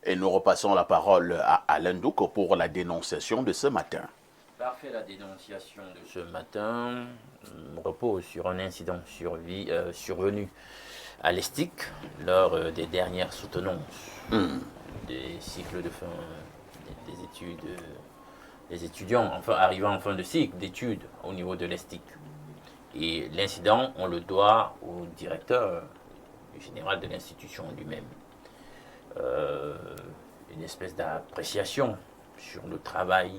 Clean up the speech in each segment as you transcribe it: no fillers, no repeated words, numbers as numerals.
Et nous repassons la parole à Alain Douk pour la dénonciation de ce matin. Parfait, la dénonciation de ce matin repose sur un incident survenu à l'ESTIC lors des dernières soutenances des cycles de fin des études, des étudiants enfin, arrivant en fin de cycle d'études au niveau de l'ESTIC. Et l'incident, on le doit au directeur général de l'institution lui-même. Une espèce d'appréciation sur le travail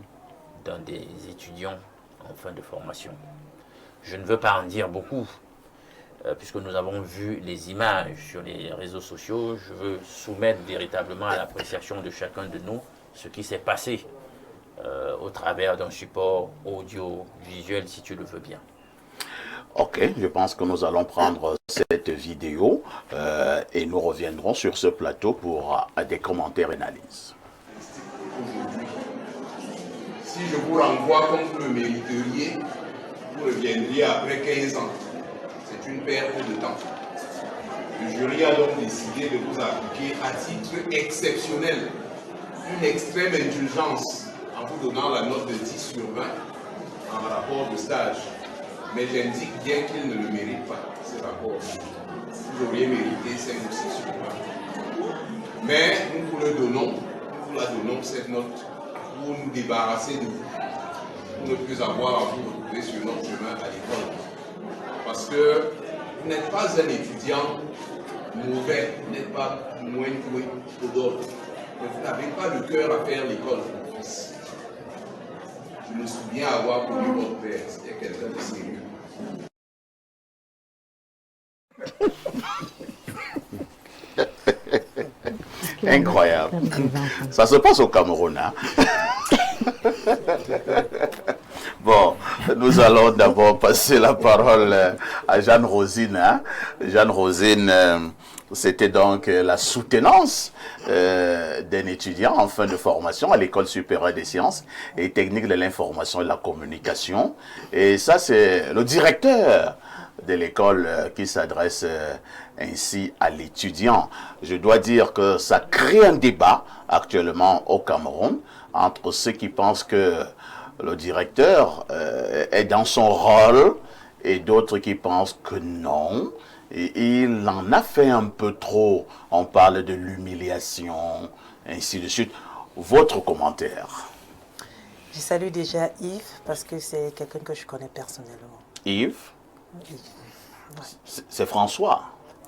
d'un des étudiants en fin de formation. Je ne veux pas en dire beaucoup, puisque nous avons vu les images sur les réseaux sociaux. Je veux soumettre véritablement à l'appréciation de chacun de nous ce qui s'est passé au travers d'un support audiovisuel, si tu le veux bien. Ok, je pense que nous allons prendre cette vidéo et nous reviendrons sur ce plateau pour des commentaires et analyses. Si je vous renvoie comme vous le mériteriez, vous reviendriez après 15 ans. C'est une perte de temps. Le jury a donc décidé de vous appliquer à titre exceptionnel une extrême indulgence en vous donnant la note de 10 sur 20 en rapport de stage. Mais j'indique bien qu'il ne le mérite pas, ce rapport. Vous auriez mérité 5 ou 6 sur 20. Mais nous vous le donnons, nous vous la donnons, cette note, pour nous débarrasser de vous, pour ne plus avoir à vous retrouver sur notre chemin à l'école. Parce que vous n'êtes pas un étudiant mauvais, vous n'êtes pas moins doué que d'autres, mais vous n'avez pas le cœur à faire l'école, mon fils. Je me souviens avoir connu votre père, c'était quelqu'un de sérieux. Incroyable. Ça se passe au Cameroun, hein? Bon, nous allons d'abord passer la parole à Jeanne Rosine. Hein? Jeanne Rosine, c'était donc la soutenance d'un étudiant en fin de formation à l'École supérieure des sciences et techniques de l'information et de la communication. Et ça, c'est le directeur de l'école qui s'adresse ainsi à l'étudiant. Je dois dire que ça crée un débat actuellement au Cameroun entre ceux qui pensent que le directeur est dans son rôle et d'autres qui pensent que non. Et il en a fait un peu trop. On parle de l'humiliation, ainsi de suite. Votre commentaire? Je salue déjà Yves parce que c'est quelqu'un que je connais personnellement. Yves? Yves. Ouais. C'est François.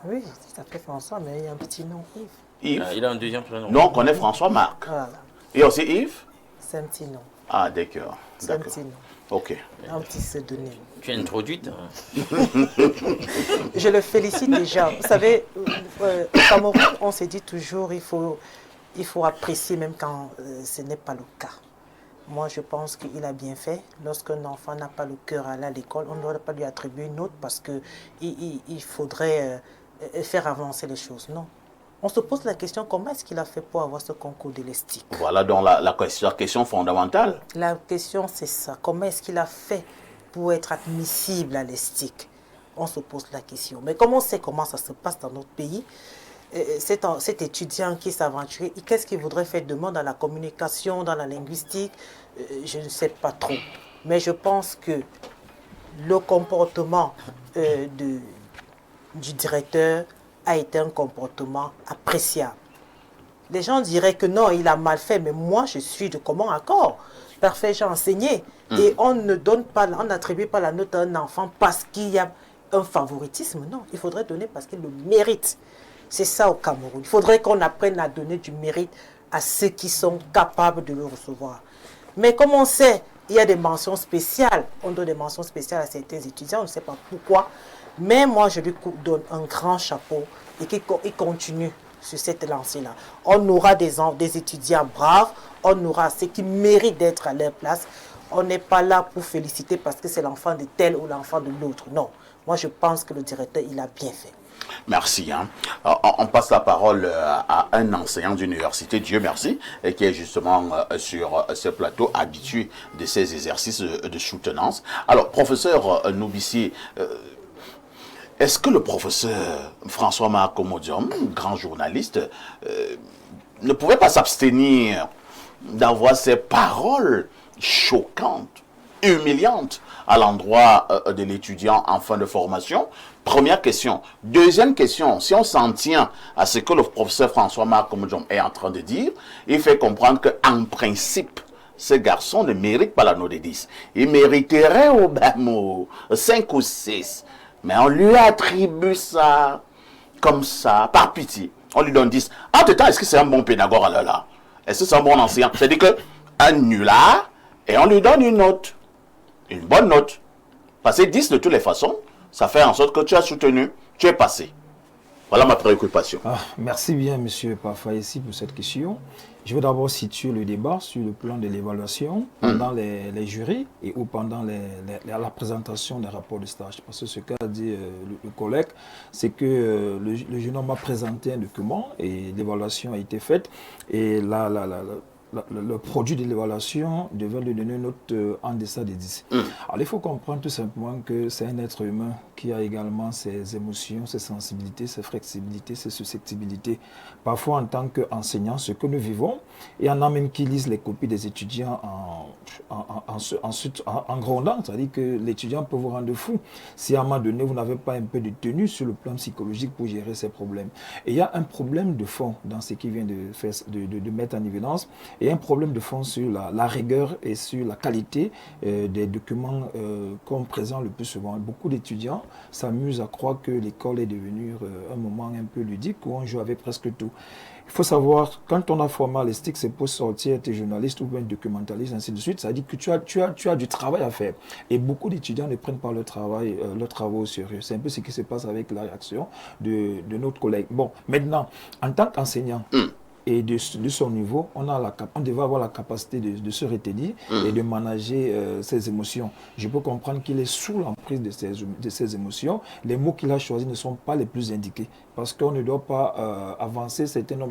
Oui, il s'appelle François, mais il y a un petit nom, Yves. Yves? Il a un deuxième prénom. Non, on connaît François Marc. Voilà. Et aussi Yves? C'est un petit nom. Ah, d'accord. C'est un petit nom. Ok. Un petit pseudonyme. Tu es introduite. Je le félicite déjà. Vous savez, au Cameroun, on se dit toujours il faut apprécier même quand ce n'est pas le cas. Moi, je pense qu'il a bien fait. Lorsqu'un enfant n'a pas le cœur à aller à l'école, on ne doit pas lui attribuer une note parce qu'il faudrait faire avancer les choses. Non. On se pose la question, comment est-ce qu'il a fait pour avoir ce concours de l'ESTIC? Voilà donc la question fondamentale. La question, c'est ça. Comment est-ce qu'il a fait pour être admissible à l'ESTIC? On se pose la question. Mais comme on sait comment ça se passe dans notre pays, cet étudiant qui s'aventurait, qu'est-ce qu'il voudrait faire? Demande dans la communication, dans la linguistique, je ne sais pas trop. Mais je pense que le comportement du directeur a été un comportement appréciable. Les gens diraient que non, il a mal fait, mais moi je suis de commun accord. Parfait, j'ai enseigné. Et on ne donne pas, on n'attribue pas la note à un enfant parce qu'il y a un favoritisme. Non, il faudrait donner parce qu'il le mérite. C'est ça au Cameroun. Il faudrait qu'on apprenne à donner du mérite à ceux qui sont capables de le recevoir. Mais comme on sait, il y a des mentions spéciales. On donne des mentions spéciales à certains étudiants, on ne sait pas pourquoi. Mais moi, je lui donne un grand chapeau et qu'il continue sur cette lancée-là. On aura des étudiants braves, on aura ceux qui méritent d'être à leur place. On n'est pas là pour féliciter parce que c'est l'enfant de tel ou l'enfant de l'autre. Non. Moi, je pense que le directeur, il a bien fait. Merci. Hein. On passe la parole à un enseignant d'université, Dieu merci, et qui est justement sur ce plateau habitué de ces exercices de soutenance. Alors, professeur Noubissier, est-ce que le professeur François Marc Omodium, grand journaliste, ne pouvait pas s'abstenir d'avoir ces paroles choquantes, humiliantes à l'endroit de l'étudiant en fin de formation. Première question. Deuxième question, si on s'en tient à ce que le professeur François-Marc Moujon est en train de dire, il fait comprendre qu'en principe, ce garçon ne mérite pas la note de 10. Il mériterait au bas mot 5 ou 6. Mais on lui attribue ça comme ça, par pitié. On lui donne 10. Entre-temps, est-ce que c'est un bon pédagogue alors là? Est-ce que c'est un bon enseignant? C'est-à-dire qu'un nulard, et on lui donne une note. Une bonne note. Parce que 10 de toutes les façons, ça fait en sorte que tu as soutenu, tu es passé. Voilà ma préoccupation. Merci bien, M. Pafaïsi, pour cette question. Je vais d'abord situer le débat sur le plan de l'évaluation pendant les jurys et ou pendant la présentation des rapports de stage. Parce que ce qu'a dit le collègue, c'est que le jeune homme a présenté un document et l'évaluation a été faite. Et le produit de l'évaluation devait lui donner une note en deçà de 10. Alors il faut comprendre tout simplement que c'est un être humain qui a également ses émotions, ses sensibilités, ses flexibilités, ses susceptibilités. Parfois en tant qu'enseignant, ce que nous vivons, et il y en a même qui lisent les copies des étudiants en grondant, c'est-à-dire que l'étudiant peut vous rendre fou si à un moment donné vous n'avez pas un peu de tenue sur le plan psychologique pour gérer ces problèmes. Et il y a un problème de fond dans ce qui vient de mettre en évidence. Et un problème de fond sur la rigueur et sur la qualité des documents qu'on présente le plus souvent. Beaucoup d'étudiants s'amusent à croire que l'école est devenue un moment un peu ludique où on joue avec presque tout. Il faut savoir, quand on a formé à l'ESTIC, c'est pour sortir, être journaliste ou bien documentaliste, ainsi de suite. Ça veut dire que tu as du travail à faire. Et beaucoup d'étudiants ne prennent pas leur travaux au sérieux. C'est un peu ce qui se passe avec la réaction de notre collègue. Bon, maintenant, en tant qu'enseignant, et de son niveau, on devait avoir la capacité de se retenir et de manager ses émotions. Je peux comprendre qu'il est sous l'emprise de ses émotions. Les mots qu'il a choisis ne sont pas les plus indiqués parce qu'on ne doit pas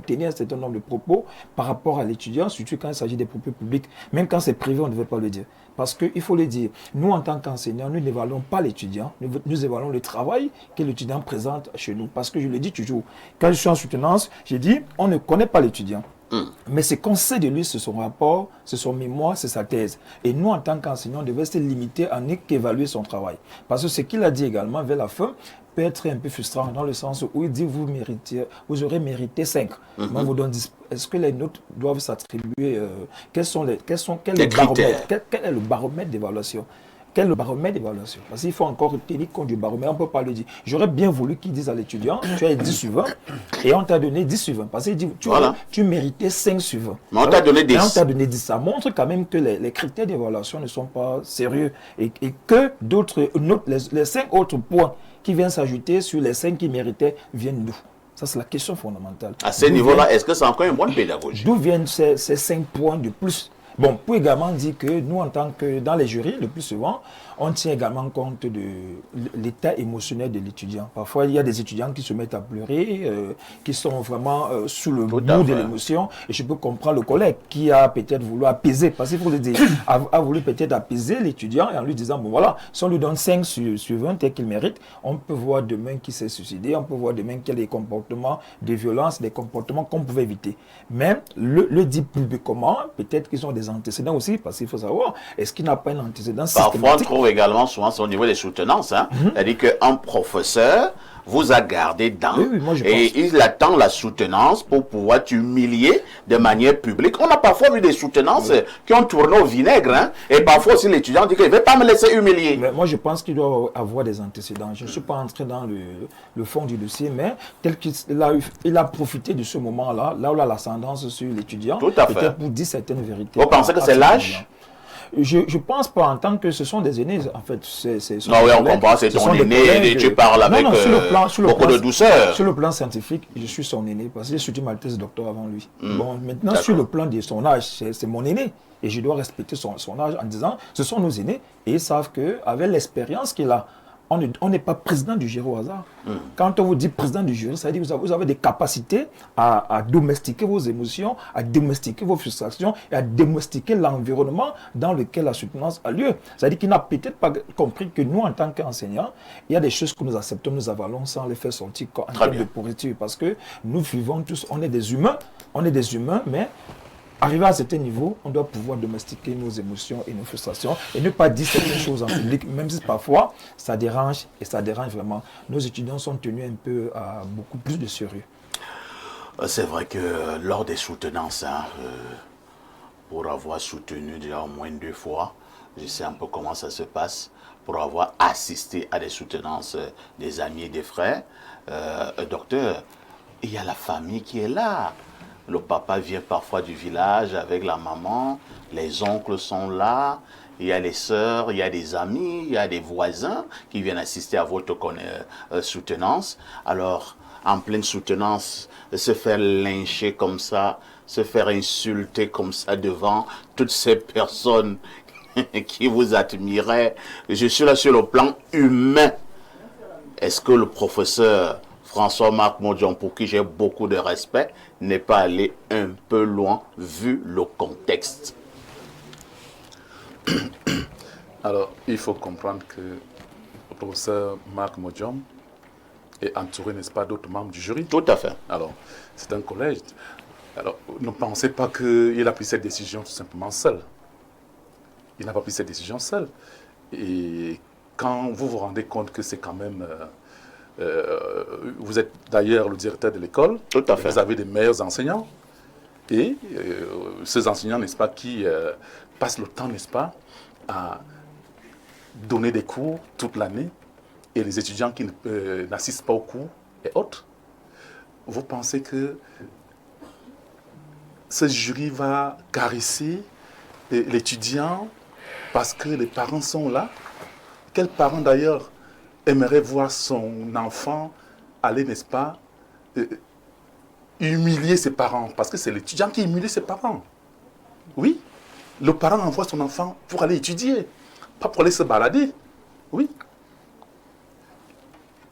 tenir un certain nombre de propos par rapport à l'étudiant, surtout quand il s'agit des propos publics. Même quand c'est privé, on ne devait pas le dire. Parce qu'il faut le dire, nous en tant qu'enseignants, nous n'évaluons pas l'étudiant, nous évaluons le travail que l'étudiant présente chez nous. Parce que je le dis toujours, quand je suis en soutenance, je dis, on ne connaît pas l'étudiant. Mais ce qu'on sait de lui, c'est son rapport, c'est son mémoire, c'est sa thèse. Et nous, en tant qu'enseignants, on devait se limiter à n'évaluer son travail. Parce que ce qu'il a dit également vers la fin peut être un peu frustrant dans le sens où il dit vous aurez mérité 5. Moi, vous donne 10. Est-ce que les notes doivent s'attribuer quel est le baromètre d'évaluation? Quel est le baromètre d'évaluation? Parce qu'il faut encore tenir compte du baromètre, on ne peut pas le dire. J'aurais bien voulu qu'ils disent à l'étudiant, tu as 10 sur 20 et on t'a donné 10 sur 20. Parce qu'il dit, tu méritais 5 sur 20. Mais on t'a donné 10. Mais on t'a donné 10. Ça montre quand même que les critères d'évaluation ne sont pas sérieux et que les 5 autres points qui viennent s'ajouter sur les 5 qui méritaient viennent d'où? Ça, c'est la question fondamentale. À ce niveau-là, est-ce que c'est encore une bonne pédagogie? D'où viennent ces 5 points de plus? Bon, pour également dire que nous, en tant que dans les jurys, le plus souvent, on tient également compte de l'état émotionnel de l'étudiant. Parfois, il y a des étudiants qui se mettent à pleurer, qui sont vraiment sous le bout de l'émotion. Et je peux comprendre le collègue qui a peut-être voulu apaiser, parce qu'il faut le dire, a voulu peut-être apaiser l'étudiant en lui disant, bon voilà, si on lui donne 5 sur 20 tel qu'il mérite, on peut voir demain qu'il s'est suicidé, on peut voir demain qu'il y a des comportements de violence, des comportements qu'on pouvait éviter. Mais le dit publiquement, peut-être qu'ils ont des antécédents aussi, parce qu'il faut savoir, est-ce qu'il n'a pas un antécédent systématique? Parfois, on trouve également, souvent, c'est au niveau des soutenances. C'est-à-dire qu'un professeur vous a gardé dedans et il attend la soutenance pour pouvoir t'humilier de manière publique. On a parfois vu des soutenances qui ont tourné au vinaigre. Et parfois aussi, l'étudiant dit qu'il ne veut pas me laisser humilier. Mais moi, je pense qu'il doit avoir des antécédents. Je ne suis pas entré dans le fond du dossier, mais tel qu'il a profité de ce moment-là, là où il a l'ascendance sur l'étudiant, peut-être pour dire certaines vérités. Vous pensez que c'est l'âge? Je pense pas, en tant que ce sont des aînés, en fait. Non, oui, on comprend, c'est ton aîné et tu parles avec beaucoup de douceur. Sur le plan scientifique, je suis son aîné, parce que j'ai soutenu ma thèse docteur avant lui. Bon, maintenant, sur le plan de son âge, c'est mon aîné. Et je dois respecter son âge en disant, ce sont nos aînés, et ils savent qu'avec l'expérience qu'il a, on n'est pas président du jury au hasard. Quand on vous dit président du jury, ça veut dire que vous avez des capacités à domestiquer vos émotions, à domestiquer vos frustrations et à domestiquer l'environnement dans lequel la soutenance a lieu. C'est-à-dire qu'il n'a peut-être pas compris que nous, en tant qu'enseignants, il y a des choses que nous acceptons, nous avalons sans les faire sortir en termes de pourriture. Parce que nous vivons tous, on est des humains, mais arrivé à un certain niveau, on doit pouvoir domestiquer nos émotions et nos frustrations et ne pas dire certaines choses en public, même si parfois ça dérange et ça dérange vraiment. Nos étudiants sont tenus un peu à beaucoup plus de sérieux. C'est vrai que lors des soutenances, pour avoir soutenu déjà au moins 2 fois, je sais un peu comment ça se passe, pour avoir assisté à des soutenances des amis et des frères, docteur, il y a la famille qui est là. Le papa vient parfois du village avec la maman, les oncles sont là, il y a les sœurs, il y a des amis, il y a des voisins qui viennent assister à votre soutenance. Alors, en pleine soutenance, se faire lyncher comme ça, se faire insulter comme ça devant toutes ces personnes qui vous admiraient. Je suis là sur le plan humain. Est-ce que le professeur François-Marc Modjon, pour qui j'ai beaucoup de respect, n'est pas allé un peu loin vu le contexte? Alors, il faut comprendre que le professeur Marc Modjon est entouré, n'est-ce pas, d'autres membres du jury. Tout à fait. Alors, c'est un collège. Alors, ne pensez pas qu'il a pris cette décision tout simplement seul. Il n'a pas pris cette décision seul. Et quand vous vous rendez compte que c'est quand même... vous êtes d'ailleurs le directeur de l'école. Tout à fait. Vous avez des meilleurs enseignants. Et ces enseignants, n'est-ce pas, qui passent le temps, n'est-ce pas, à donner des cours toute l'année. Et les étudiants qui n'assistent pas aux cours et autres. Vous pensez que ce jury va caresser l'étudiant parce que les parents sont là? Quels parents d'ailleurs aimerait voir son enfant aller, n'est-ce pas, humilier ses parents? Parce que c'est l'étudiant qui humilie ses parents. Oui, le parent envoie son enfant pour aller étudier, pas pour aller se balader. Oui.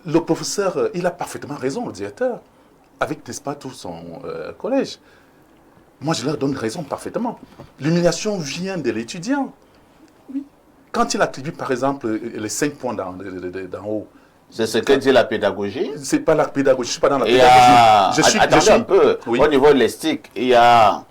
Le professeur, il a parfaitement raison, le directeur, avec, n'est-ce pas, tout son collège. Moi, je leur donne raison parfaitement. L'humiliation vient de l'étudiant. Oui. Quand il attribue, par exemple, les 5 points d'en haut. C'est ce que dit la pédagogie. C'est pas la pédagogie, je ne suis pas dans la pédagogie. Attendez un peu. Oui. Au niveau de l'estique, il y a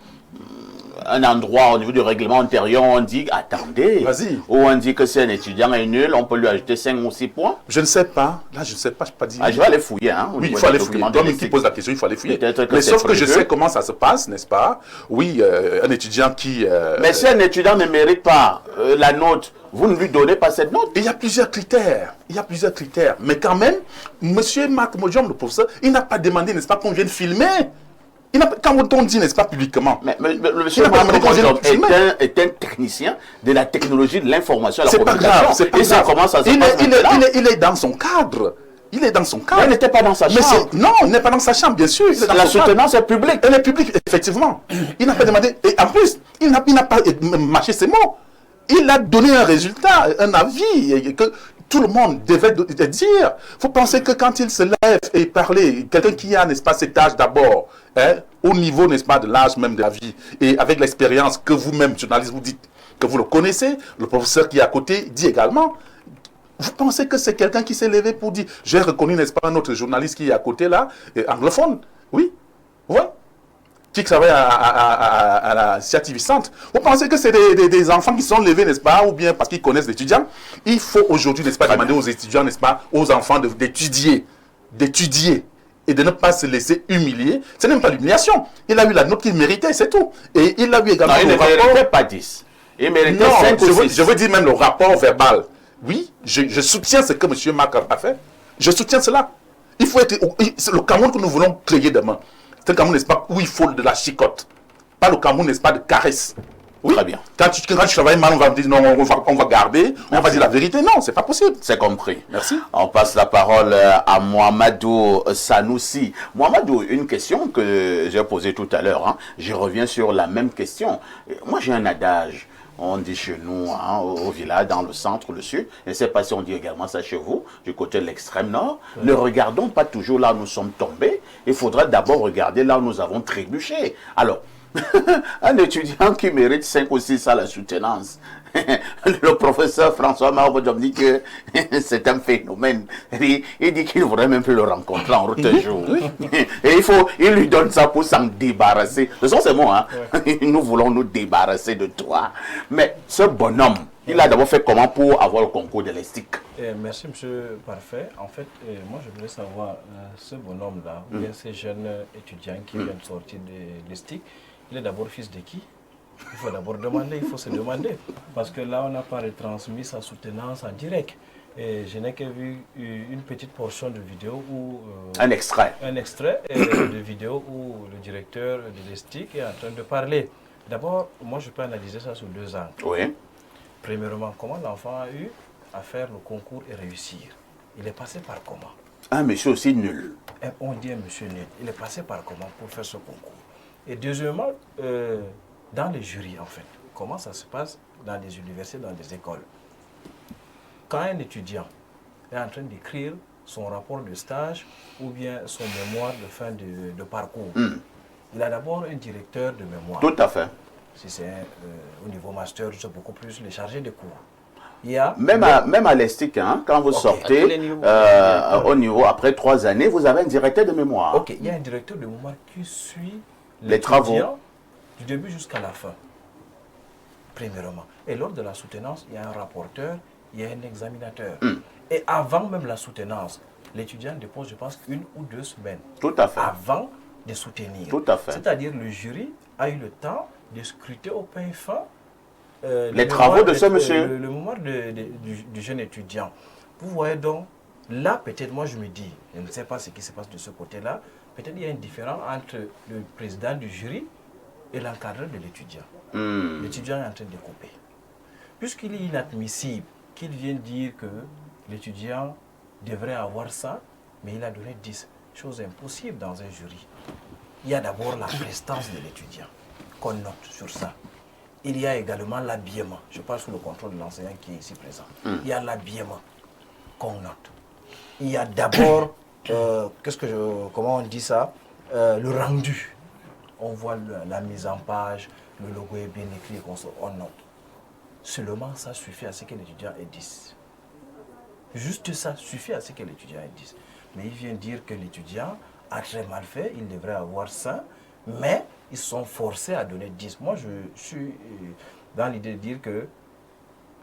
un endroit au niveau du règlement intérieur où on dit attendez, où on dit que si un étudiant est nul, on peut lui ajouter 5 ou 6 points. Je ne sais pas. Là, je ne sais pas, je ne peux pas dire. Je vais aller fouiller. Hein, oui, il faut aller fouiller. Comme qui pose la question, il faut aller fouiller. Mais sauf que je sais comment ça se passe, n'est-ce pas? Oui, un étudiant qui... Mais si un étudiant ne mérite pas la note, vous ne lui donnez pas cette note. Il y a plusieurs critères. Il y a plusieurs critères. Mais quand même, M. Marc Modjon, le professeur, il n'a pas demandé, n'est-ce pas, qu'on vienne filmer. Quand on dit, n'est-ce pas, publiquement. Mais monsieur Marc est un technicien de la technologie de l'information et de la communication. C'est pas grave. Et ça commence à se passer. Il est dans son cadre. Il est dans son cadre. Il n'était pas dans sa chambre. Non, il n'est pas dans sa chambre, bien sûr. La soutenance est publique. Elle est publique, effectivement. Il n'a pas demandé. Et en plus, il n'a pas mâché ses mots. Il a donné un résultat, un avis que tout le monde devait dire. Vous pensez que quand il se lève et parler, quelqu'un qui a, n'est-ce pas, cet âge d'abord, hein, au niveau, n'est-ce pas, de l'âge même de la vie, et avec l'expérience que vous-même, journaliste, vous dites que vous le connaissez, le professeur qui est à côté dit également, vous pensez que c'est quelqu'un qui s'est levé pour dire, j'ai reconnu, n'est-ce pas, un autre journaliste qui est à côté là, anglophone, oui, oui, qui travaille à la Sciativie Centre. Vous pensez que c'est des enfants qui sont levés, n'est-ce pas, ou bien parce qu'ils connaissent l'étudiant? Il faut aujourd'hui, n'est-ce pas, demander aux étudiants, n'est-ce pas, aux enfants d'étudier, et de ne pas se laisser humilier. Ce n'est même pas l'humiliation. Il a eu la note qu'il méritait, c'est tout. Et il a eu également le rapport... il ne méritait pas 10. Il méritait 5 ou 6. Je veux dire même le rapport verbal. Oui, je soutiens ce que M. Marc a fait. Je soutiens cela. Il faut être... C'est le Cameroun que nous voulons créer demain. C'est un Cameroun, n'est-ce pas, où il faut de la chicotte. Pas le Cameroun, n'est-ce pas, de caresse. Oui. Très bien. Quand tu travailles mal, on va dire non, on va garder, on va dire la vérité. Non, c'est pas possible. C'est compris. Merci. On passe la parole à Mohamedou Sanoussi. Mohamedou, une question que j'ai posée tout à l'heure. Hein. Je reviens sur la même question. Moi, j'ai un adage. On dit chez nous, hein, au village, dans le centre, le sud. Je ne sais pas si on dit également ça chez vous, du côté de l'extrême nord. Oui. Ne regardons pas toujours là où nous sommes tombés. Il faudra d'abord regarder là où nous avons trébuché. Alors, un étudiant qui mérite 5 ou 6 à la soutenance, le professeur François Maubodjom dit que c'est un phénomène. Il dit qu'il ne voudrait même plus le rencontrer en route un jour. Et il lui donne ça pour s'en débarrasser. Ce sont ces mots, hein. Ouais. Nous voulons nous débarrasser de toi. Mais ce bonhomme, il a d'abord fait comment pour avoir le concours de l'ESTIC? Merci, monsieur Parfait. En fait, moi, je voulais savoir, ce bonhomme-là, ou bien ces jeunes étudiants qui viennent sortir de l'ESTIC, il est d'abord fils de qui? Il faut d'abord demander, il faut se demander. Parce que là, on n'a pas retransmis sa soutenance en direct. Et je n'ai que vu une petite portion de vidéo où... un extrait. Un extrait de vidéo où le directeur de l'ESTIC est en train de parler. D'abord, moi, je peux analyser ça sous 2 angles. Oui. Premièrement, comment l'enfant a eu à faire le concours et réussir? Il est passé par comment? Un monsieur aussi nul. On dit un monsieur nul. Il est passé par comment pour faire ce concours? Et deuxièmement, dans les jurys, en fait, comment ça se passe dans les universités, dans les écoles? Quand un étudiant est en train d'écrire son rapport de stage ou bien son mémoire de fin de parcours, il a d'abord un directeur de mémoire. Tout à fait. Si c'est au niveau master, c'est beaucoup plus les chargés de cours. Il y a même à l'ESTIC, hein, quand vous sortez au niveau, après 3 années, vous avez un directeur de mémoire. Ok, il y a un directeur de mémoire qui suit les travaux du début jusqu'à la fin, premièrement. Et lors de la soutenance, il y a un rapporteur, il y a un examinateur. Et avant même la soutenance, l'étudiant dépose, je pense, 1 ou 2 semaines. Tout à fait. Avant de soutenir. Tout à fait. C'est-à-dire le jury a eu le temps de scruter au pain fin les travaux de ce monsieur. Le mémoire du jeune étudiant. Vous voyez donc, là peut-être, moi je me dis, je ne sais pas ce qui se passe de ce côté-là, peut-être il y a un différent entre le président du jury et l'encadreur de l'étudiant. L'étudiant est en train de couper. Puisqu'il est inadmissible qu'il vienne dire que l'étudiant devrait avoir ça, mais il a donné 10. Chose impossible dans un jury. Il y a d'abord la prestance de l'étudiant, qu'on note sur ça. Il y a également l'habillement. Je parle sous le contrôle de l'enseignant qui est ici présent. Il y a l'habillement qu'on note. Il y a d'abord, comment on dit ça, le rendu. On voit la mise en page, le logo est bien écrit, on note. Seulement ça suffit à ce que l'étudiant ait 10. Juste ça suffit à ce que l'étudiant ait 10. Mais il vient dire que l'étudiant a très mal fait, il devrait avoir ça, mais ils sont forcés à donner 10. Moi, je suis dans l'idée de dire que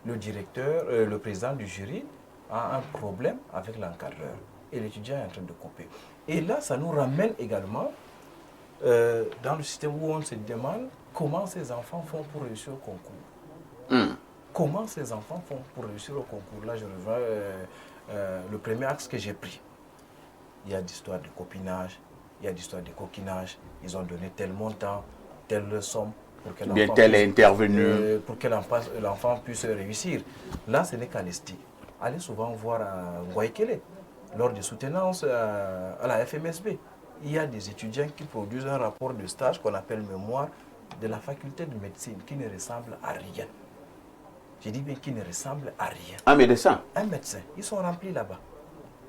le directeur, le président du jury a un problème avec l'encadreur. Et l'étudiant est en train de couper. Et là, ça nous ramène également dans le système où on se demande comment ces enfants font pour réussir au concours. Comment ces enfants font pour réussir au concours? Là, je revois le premier axe que j'ai pris. Il y a d'histoires de copinage, il y a d'histoires de coquinage. Ils ont donné tel montant, telle somme pour que l'enfant puisse réussir. Là, ce n'est qu'à l'ESTIC. Allez souvent voir à Ngoïkele, lors des soutenances à la FMSB. Il y a des étudiants qui produisent un rapport de stage qu'on appelle mémoire de la faculté de médecine qui ne ressemble à rien. Je dis bien qui ne ressemble à rien. Un médecin? Un médecin. Ils sont remplis là-bas.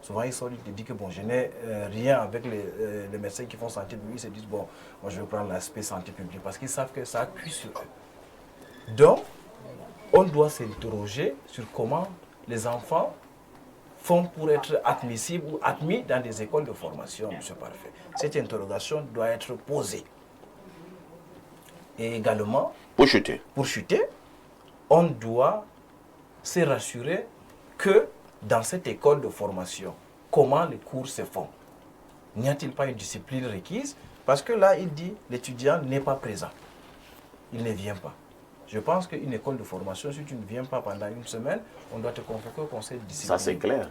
Souvent, ils sont dit que bon, je n'ai rien avec les médecins qui font santé publique. Ils se disent, bon, moi je vais prendre l'aspect santé publique parce qu'ils savent que ça appuie sur eux. Donc, on doit s'interroger sur comment les enfants font pour être admissibles ou admis dans des écoles de formation, M. Parfait. Cette interrogation doit être posée. Et également, pour chuter, on doit se rassurer que dans cette école de formation, comment les cours se font. N'y a-t-il pas une discipline requise? Parce que là, il dit l'étudiant n'est pas présent. Il ne vient pas. Je pense qu'une école de formation, si tu ne viens pas pendant 1 semaine, on doit te convoquer au conseil de discipline. Ça, c'est clair.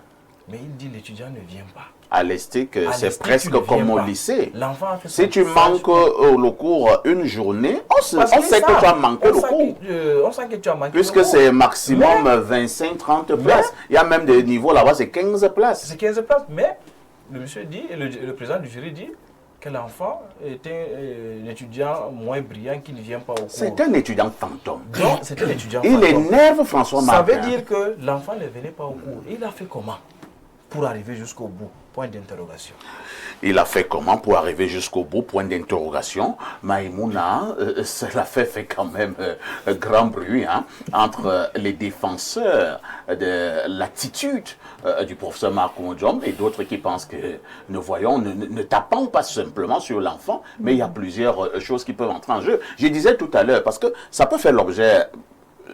Mais il dit l'étudiant ne vient pas. À l'ESTIC, c'est presque comme au lycée. A fait si tu manques le cours une journée, on sait que tu as manqué le cours. On sent que tu as manqué puisque c'est maximum 25-30 places. Il y a même des niveaux là-bas, c'est 15 places. C'est 15 places, mais le monsieur dit, le président du jury dit que l'enfant est un étudiant moins brillant qui ne vient pas au cours. C'est un étudiant fantôme. Non, c'est un étudiant Il fantôme. énerve François Ça Martin. veut dire que l'enfant ne venait pas au cours. Il a fait comment pour arriver jusqu'au bout? Point d'interrogation. Il a fait comment pour arriver jusqu'au bout? Point d'interrogation. Maïmouna, cela fait quand même grand bruit hein, entre les défenseurs de l'attitude du professeur Marc Modjom et d'autres qui pensent que nous voyons, ne tapons pas simplement sur l'enfant, mais il y a plusieurs choses qui peuvent entrer en jeu. Je disais tout à l'heure, parce que ça peut faire l'objet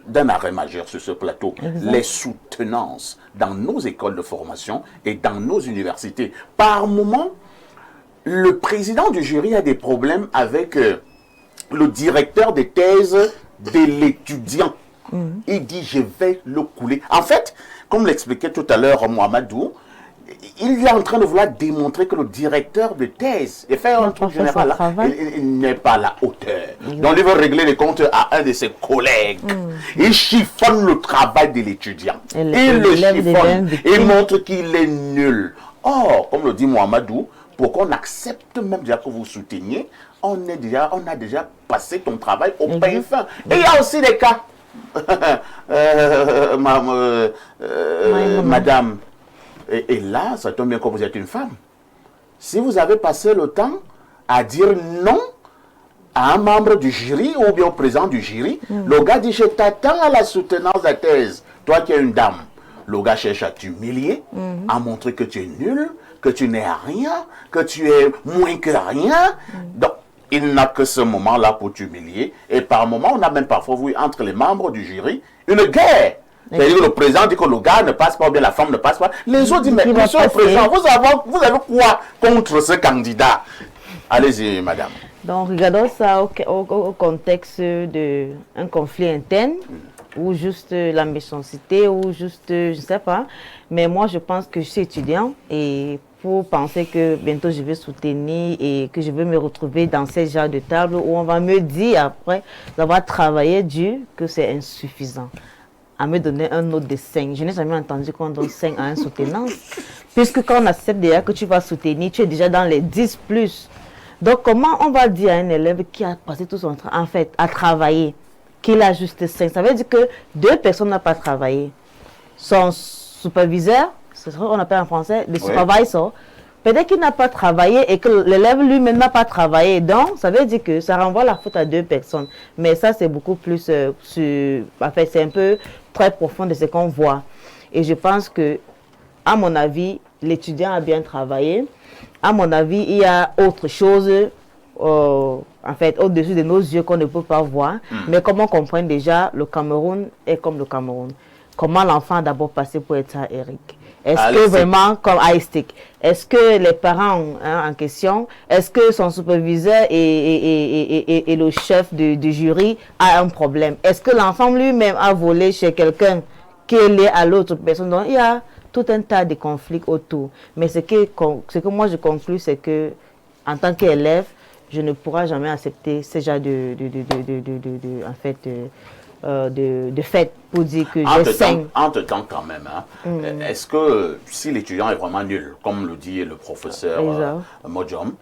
d'un arrêt majeur sur ce plateau, les soutenances dans nos écoles de formation et dans nos universités. Par moment, le président du jury a des problèmes avec le directeur des thèses de l'étudiant. Il dit, je vais le couler. En fait, comme l'expliquait tout à l'heure Mohamedou, il est en train de vouloir démontrer que le directeur de thèse, il fait un truc général là, il n'est pas à la hauteur. Donc il veut régler les comptes à un de ses collègues. Il chiffonne le travail de l'étudiant. Il le chiffonne. Il montre qu'il est nul. Or, comme le dit Mohamedou, pour qu'on accepte même déjà que vous souteniez, on a déjà passé ton travail au pain fin. Et il y a aussi des cas. Madame, et là, ça tombe bien que vous êtes une femme. Si vous avez passé le temps à dire non à un membre du jury ou bien au président du jury, le gars dit, je t'attends à la soutenance de la thèse. Toi qui es une dame, le gars cherche à t'humilier, à montrer que tu es nul, que tu n'es rien, que tu es moins que rien. Donc, il n'a que ce moment-là pour t'humilier. Et par moment, on a même parfois vu entre les membres du jury une guerre. C'est-à-dire que le président dit que le gars ne passe pas ou bien la femme ne passe pas. Les autres disent, mais monsieur le président, vous avez quoi contre ce candidat? Allez-y, madame. Donc, regardons ça au contexte d'un conflit interne, ou juste la méchanceté, ou juste, je ne sais pas. Mais moi, je pense que je suis étudiant et pour penser que bientôt je vais soutenir et que je vais me retrouver dans ces genres de table où on va me dire après d'avoir travaillé dur que c'est insuffisant. À me donner un autre de 5. Je n'ai jamais entendu qu'on donne 5 à un soutenance. Puisque quand on accepte déjà que tu vas soutenir, tu es déjà dans les 10 plus. Donc comment on va dire à un élève qui a passé tout son temps, en fait, à travailler, qu'il a juste 5? Ça veut dire que 2 personnes n'ont pas travaillé. Son superviseur, c'est ce qu'on appelle en français, le supervisor, peut-être qu'il n'a pas travaillé et que l'élève lui-même n'a pas travaillé. Donc, ça veut dire que ça renvoie la faute à 2 personnes. Mais ça, c'est beaucoup plus, en fait, c'est un peu très profond de ce qu'on voit. Et je pense que, à mon avis, l'étudiant a bien travaillé. À mon avis, il y a autre chose, en fait, au-dessus de nos yeux qu'on ne peut pas voir. Mais comme on comprend déjà, le Cameroun est comme le Cameroun. Comment l'enfant a d'abord passé pour être à Eric? Est-ce que vraiment, comme Aïstik, est-ce que les parents en question, est-ce que son superviseur et le chef du jury a un problème? Est-ce que l'enfant lui-même a volé chez quelqu'un qui est lié à l'autre personne? Donc, il y a tout un tas de conflits autour. Mais ce que moi je conclus, c'est que en tant qu'élève, je ne pourrai jamais accepter ce genre de fait pour dire que j'ai 5. Entre-temps quand même, hein, est-ce que si l'étudiant est vraiment nul, comme le dit le professeur Modjom,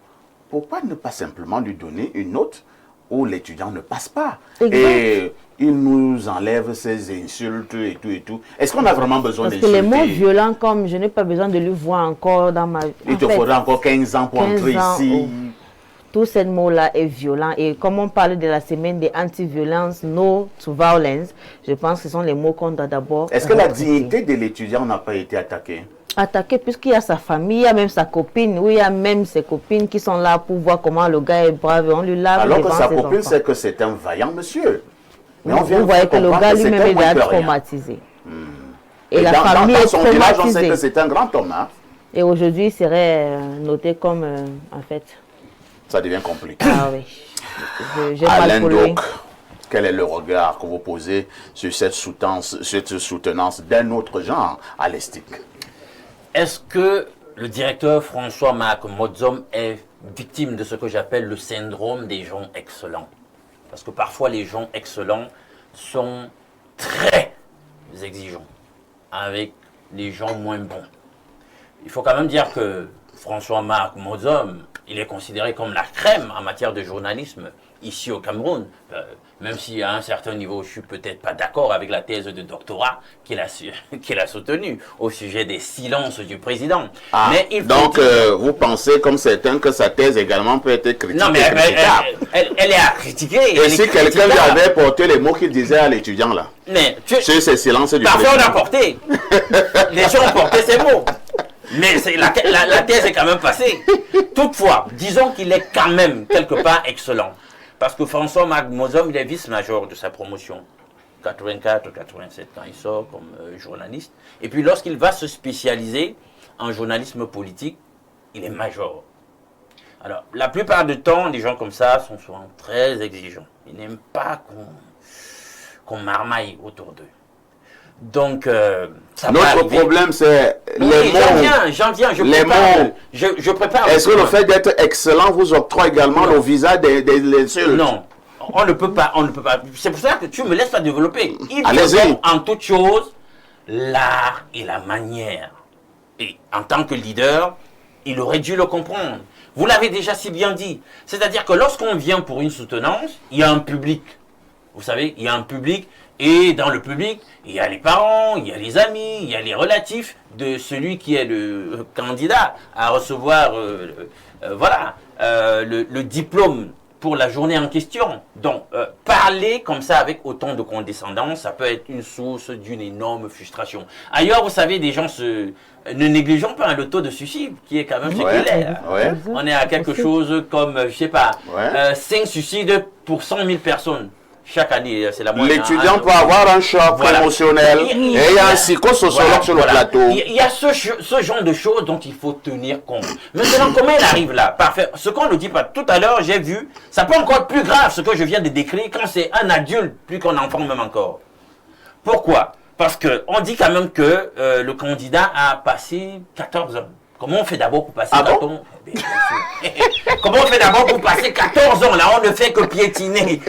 pourquoi ne pas simplement lui donner une note où l'étudiant ne passe pas? Et il nous enlève ses insultes et tout et tout. Est-ce qu'on a vraiment besoin d'insulter? Parce que les mots violents, comme je n'ai pas besoin de lui voir encore dans ma vie. Il te faudra encore 15 ans pour entrer ici. Tout ce mot-là est violent. Et comme on parle de la semaine de anti-violence, no to violence, je pense que ce sont les mots qu'on doit d'abord... Est-ce que la dignité de l'étudiant n'a pas été attaquée? Attaquée, puisqu'il y a sa famille, il y a même sa copine, oui, il y a même ses copines qui sont là pour voir comment le gars est brave et on lui lave. Alors que sa copine sait que c'est un vaillant monsieur. Mais on vient vous voyez que le gars lui-même est déjà traumatisé. Et la famille est son village, on sait que c'est un grand homme. Hein? Et aujourd'hui, il serait noté comme, en fait... Ça devient compliqué. Ah oui. J'ai Alain mal pour lui. Doc, quel est le regard que vous posez sur cette soutenance d'un autre genre à l'Estique? Est-ce que le directeur François-Marc Modjom est victime de ce que j'appelle le syndrome des gens excellents? Parce que parfois les gens excellents sont très exigeants avec les gens moins bons. Il faut quand même dire que François-Marc Modjom il est considéré comme la crème en matière de journalisme ici au Cameroun. Même si à un certain niveau, je suis peut-être pas d'accord avec la thèse de doctorat qu'il a soutenue au sujet des silences du président. Ah, mais il faut donc, dire... vous pensez, comme certains, que sa thèse également peut être critiquée? Non, mais elle est à critiquer. Et si quelqu'un lui avait porté les mots qu'il disait à l'étudiant, là, sur ces silences du parfois, président. on a porté. Les gens ont porté ces mots. Mais la thèse est quand même passée. Toutefois, disons qu'il est quand même quelque part excellent. Parce que François Magmozom, il est vice-major de sa promotion. 84 ou 87 quand il sort comme journaliste. Et puis lorsqu'il va se spécialiser en journalisme politique, il est major. Alors, la plupart du temps, des gens comme ça sont souvent très exigeants. Ils n'aiment pas qu'on marmaille autour d'eux. Donc, ça notre problème, c'est les mots. J'en viens, je prépare. Est-ce que le fait d'être excellent vous octroie également le visa des insultes? Non, on ne peut pas. C'est pour ça que tu me laisses pas développer. Il Allez-y. faut en toute chose l'art et la manière. Et en tant que leader, il aurait dû le comprendre. Vous l'avez déjà si bien dit. C'est-à-dire que lorsqu'on vient pour une soutenance, il y a un public. Vous savez, il y a un public. Et dans le public, il y a les parents, il y a les amis, il y a les relatifs de celui qui est le candidat à recevoir le diplôme pour la journée en question. Donc, parler comme ça avec autant de condescendance, ça peut être une source d'une énorme frustration. Ailleurs, vous savez, des gens ne négligeons pas le taux de suicide qui est quand même séculaire. Ouais. On est à quelque chose comme, je sais pas, 5 suicides pour 100 000 personnes. Chaque année, c'est la moyenne. L'étudiant peut avoir un choc émotionnel et il y a un psychosociologue sur le plateau. Il y a ce genre de choses dont il faut tenir compte. Maintenant, comment il arrive là? Parfait. Ce qu'on ne dit pas tout à l'heure, j'ai vu, ça peut encore être plus grave ce que je viens de décrire quand c'est un adulte plus qu'un enfant même encore. Pourquoi? Parce qu'on dit quand même que le candidat a passé 14 ans. Comment on fait d'abord pour passer 14 ans? Comment on fait d'abord pour passer 14 ans? Là, on ne fait que piétiner.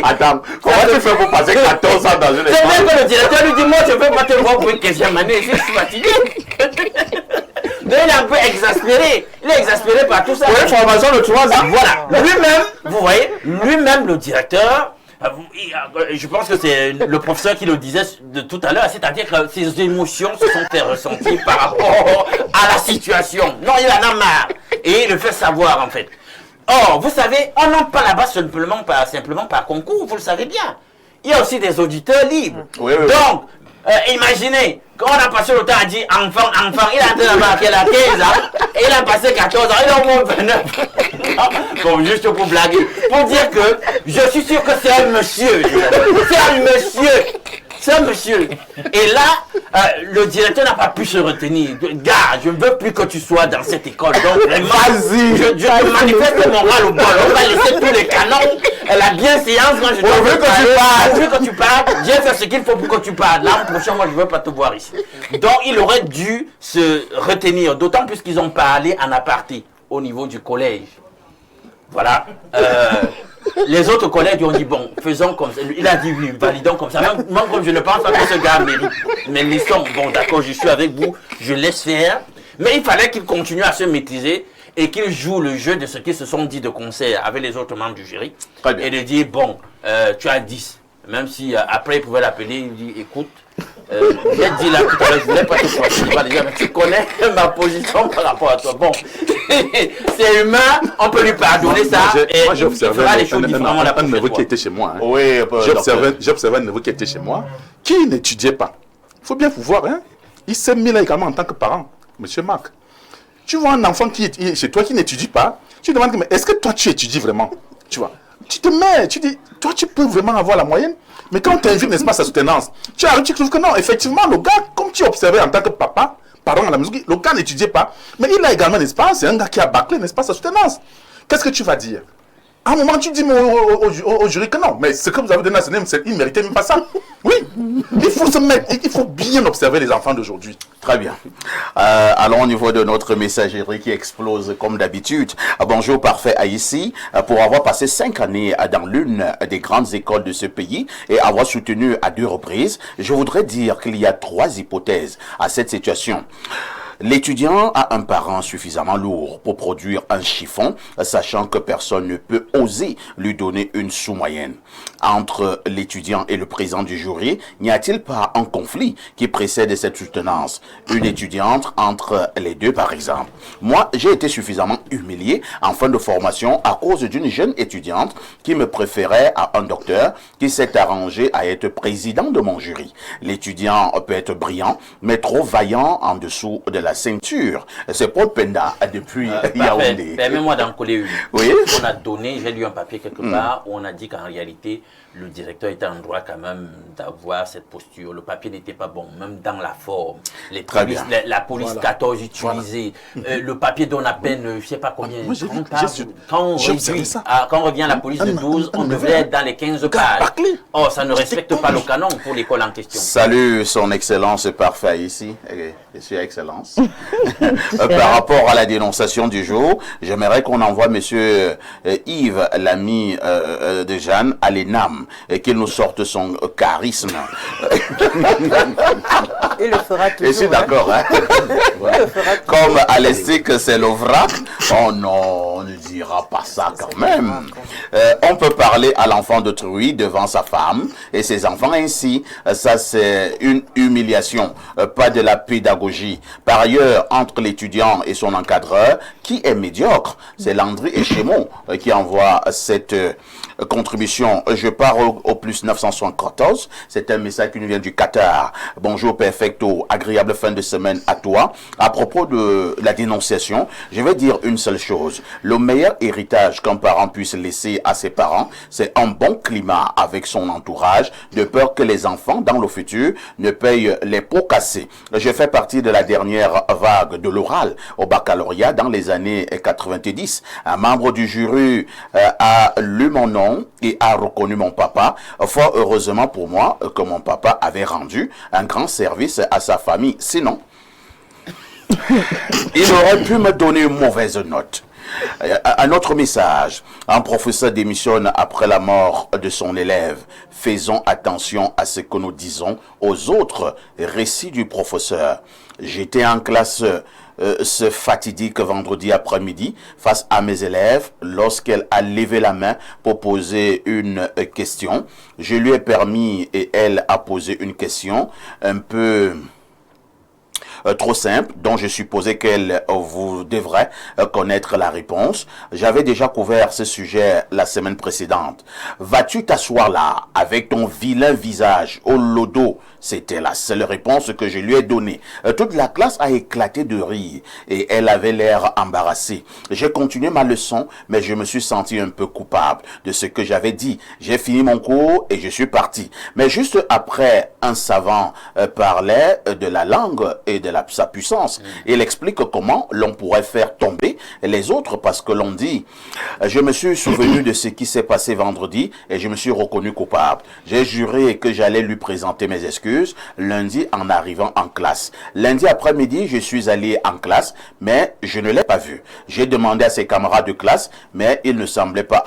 Attends, comment tu fais pour passer 14 ans dans une école? C'est vrai que le directeur lui dit, moi, je ne veux pas te voir pour une question année, je suis fatigué. Donc, il est un peu exaspéré. Il est exaspéré par tout ça. Pour une formation de 3 ans. Voilà. Lui-même, vous voyez, lui-même, le directeur, je pense que c'est le professeur qui le disait de tout à l'heure, c'est-à-dire que ses émotions se sont fait ressentir par rapport à la situation. Non, il en a marre. Et il le fait savoir, en fait. Or, vous savez, on n'entre pas là-bas simplement par concours, vous le savez bien. Il y a aussi des auditeurs libres. Oui. Donc, imaginez, quand on a passé le temps à dire enfant, il a entré là-bas, il a 15 ans, et il a passé 14 ans, il a au moins 29. Bon, juste pour blaguer. Pour dire que je suis sûr que c'est un monsieur. C'est un monsieur. Et là, le directeur n'a pas pu se retenir. Gars, je ne veux plus que tu sois dans cette école. Donc, vraiment, vas-y. Je te manifeste mon ras le bol. On va laisser tous les canons. La bienséance, quand je dois que tu parles. J'ai fait ce qu'il faut pour que tu parles. L'an prochain, moi, je ne veux pas te voir ici. Donc, il aurait dû se retenir. D'autant plus qu'ils ont parlé en aparté au niveau du collège. Voilà. Les autres collègues ont dit, bon, faisons comme ça. Il a dit, oui, validons comme ça. Même comme je ne pense pas que ce gars mérite. Mais laissons, bon, d'accord, je suis avec vous, je laisse faire. Mais il fallait qu'il continue à se maîtriser et qu'il joue le jeu de ce qu'ils se sont dit de concert avec les autres membres du jury. Et de dire, bon, tu as 10. Même si après il pouvait l'appeler, il dit, écoute, j'ai dit là tout à l'heure, je ne voulais pas te dire, mais tu connais ma position par rapport à toi. Bon, c'est humain, on peut lui pardonner ça. Moi, j'ai observé un neveu qui était chez moi. Oui, j'ai observé un neveu qui était chez moi, qui n'étudiait pas. Il faut bien pouvoir, hein. Il s'est mis là également en tant que parent, monsieur Marc. Tu vois un enfant qui est chez toi qui n'étudie pas, tu te demandes, mais est-ce que toi tu étudies vraiment? Tu vois, tu te mets, tu dis, toi tu peux vraiment avoir la moyenne, mais quand tu invites, n'est-ce pas, sa soutenance, tu arrives, tu trouves que non, effectivement, le gars, comme tu observais en tant que papa, parent à la maison, le gars n'étudiait pas, mais il a également, n'est-ce pas, c'est un gars qui a bâclé, n'est-ce pas, sa soutenance. Qu'est-ce que tu vas dire? À un moment, tu dis au jury que non, mais ce que vous avez donné à ce nom, il ne méritait même pas ça. Oui, il faut se mettre, il faut bien observer les enfants d'aujourd'hui. Très bien. Allons au niveau de notre messagerie qui explose comme d'habitude. Bonjour parfait à ici. Pour avoir passé 5 années dans l'une des grandes écoles de ce pays et avoir soutenu à 2 reprises, je voudrais dire qu'il y a 3 hypothèses à cette situation. L'étudiant a un parent suffisamment lourd pour produire un chiffon, sachant que personne ne peut oser lui donner une sous-moyenne. Entre l'étudiant et le président du jury, n'y a-t-il pas un conflit qui précède cette soutenance? Une étudiante entre les deux, par exemple. Moi, j'ai été suffisamment humilié en fin de formation à cause d'une jeune étudiante qui me préférait à un docteur qui s'est arrangé à être président de mon jury. L'étudiant peut être brillant, mais trop vaillant en dessous de la ceinture. C'est Paul Penda depuis Yaoundé. Permets-moi d'en coller une. Oui. On a donné, j'ai lu un papier quelque part où on a dit qu'en réalité, le directeur était en droit quand même d'avoir cette posture. Le papier n'était pas bon, même dans la forme. La police 14 utilisée. Le papier donne à peine, je ne sais pas combien. Quand on revient à la police de 12, on devrait être dans les 15 pages. Oh, ça ne respecte pas le canon pour l'école en question. Salut, son excellence parfait ici. Je suis excellence. Par rapport à la dénonciation du jour, j'aimerais qu'on envoie monsieur Yves, l'ami de Jeanne, à l'ENAM et qu'il nous sorte son charisme. Il le fera toujours. Je suis d'accord. Hein? Comme à l'Estique, c'est le vrac. Oh non, on ne dira pas ça quand même. On peut parler à l'enfant d'autrui devant sa femme et ses enfants ainsi. Ça, c'est une humiliation, pas de la pédagogie. Par ailleurs, entre l'étudiant et son encadreur, qui est médiocre? C'est Landry et Chémon qui envoient cette contribution. Je pars au plus 974. C'est un message qui nous vient du Qatar. Bonjour perfecto, agréable fin de semaine à toi. À propos de la dénonciation, je vais dire une seule chose. Le meilleur héritage qu'un parent puisse laisser à ses parents, c'est un bon climat avec son entourage, de peur que les enfants dans le futur ne payent les pots cassés. Je fais partie de la dernière vague de l'oral au baccalauréat dans les années 90. Un membre du jury a lu mon nom et a reconnu mon papa. Fort heureusement pour moi que mon papa avait rendu un grand service à sa famille. Sinon, il aurait pu me donner une mauvaise note. Un autre message. Un professeur démissionne après la mort de son élève. Faisons attention à ce que nous disons aux autres. Récit du professeur. J'étais en classe ce fatidique vendredi après-midi face à mes élèves lorsqu'elle a levé la main pour poser une question. Je lui ai permis et elle a posé une question un peu trop simple, dont je supposais qu'elle vous devrait connaître la réponse. J'avais déjà couvert ce sujet la semaine précédente. Vas-tu t'asseoir là, avec ton vilain visage au lodo? C'était la seule réponse que je lui ai donnée. Toute la classe a éclaté de rire et elle avait l'air embarrassée. J'ai continué ma leçon, mais je me suis senti un peu coupable de ce que j'avais dit. J'ai fini mon cours et je suis parti. Mais juste après, un savant parlait de la langue et de sa puissance. Il explique comment l'on pourrait faire tomber les autres parce que l'on dit je me suis souvenu de ce qui s'est passé vendredi et je me suis reconnu coupable. J'ai juré que j'allais lui présenter mes excuses lundi en arrivant en classe. Lundi après-midi, je suis allé en classe, mais je ne l'ai pas vu. J'ai demandé à ses camarades de classe, mais ils ne semblaient pas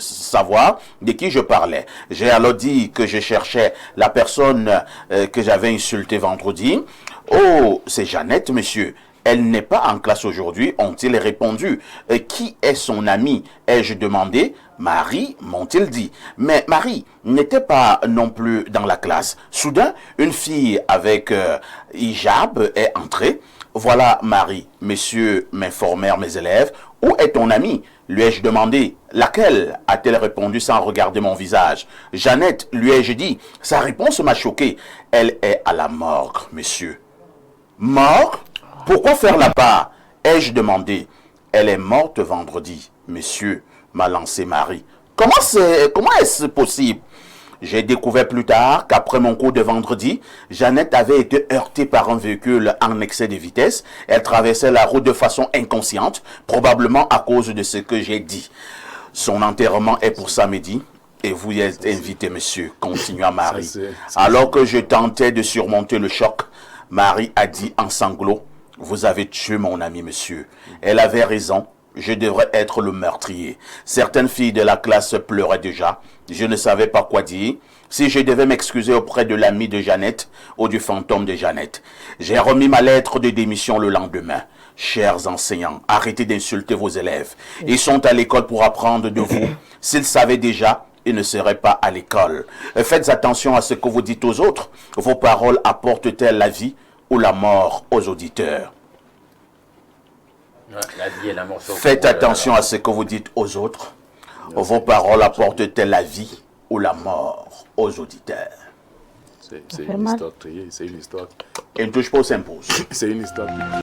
savoir de qui je parlais. J'ai alors dit que je cherchais la personne que j'avais insultée vendredi. Oh, c'est Jeannette, monsieur. Elle n'est pas en classe aujourd'hui, ont-ils répondu. Qui est son amie? Ai-je demandé. Marie, m'ont-ils dit. Mais Marie n'était pas non plus dans la classe. Soudain, une fille avec hijab est entrée. Voilà Marie. Messieurs m'informèrent mes élèves. Où est ton amie? Lui ai-je demandé. Laquelle? A-t-elle répondu sans regarder mon visage. Jeannette, lui ai-je dit. Sa réponse m'a choqué. Elle est à la morgue, monsieur. Mort? Pourquoi faire là-bas? Ai-je demandé. Elle est morte vendredi, monsieur, m'a lancé Marie. Comment est-ce possible? J'ai découvert plus tard qu'après mon cours de vendredi, Jeannette avait été heurtée par un véhicule en excès de vitesse. Elle traversait la route de façon inconsciente, probablement à cause de ce que j'ai dit. Son enterrement est pour samedi. Et vous y êtes invité, monsieur, continua Marie. Alors que je tentais de surmonter le choc, Marie a dit en sanglots, « Vous avez tué mon ami, monsieur. » Elle avait raison. je devrais être le meurtrier. Certaines filles de la classe pleuraient déjà. Je ne savais pas quoi dire. Si je devais m'excuser auprès de l'ami de Jeannette ou du fantôme de Jeannette. J'ai remis ma lettre de démission le lendemain. Chers enseignants, arrêtez d'insulter vos élèves. Ils sont à l'école pour apprendre de vous. S'ils savaient déjà, ils ne seraient pas à l'école. Faites attention à ce que vous dites aux autres. Vos paroles apportent-elles la vie ou la mort aux auditeurs? La vie et la mort. Faites attention à ce que vous dites aux autres. Vos paroles apportent-elles la vie ou la mort aux auditeurs? C'est une histoire triée, c'est une histoire. Et ne touche pas aux impôts. C'est une histoire.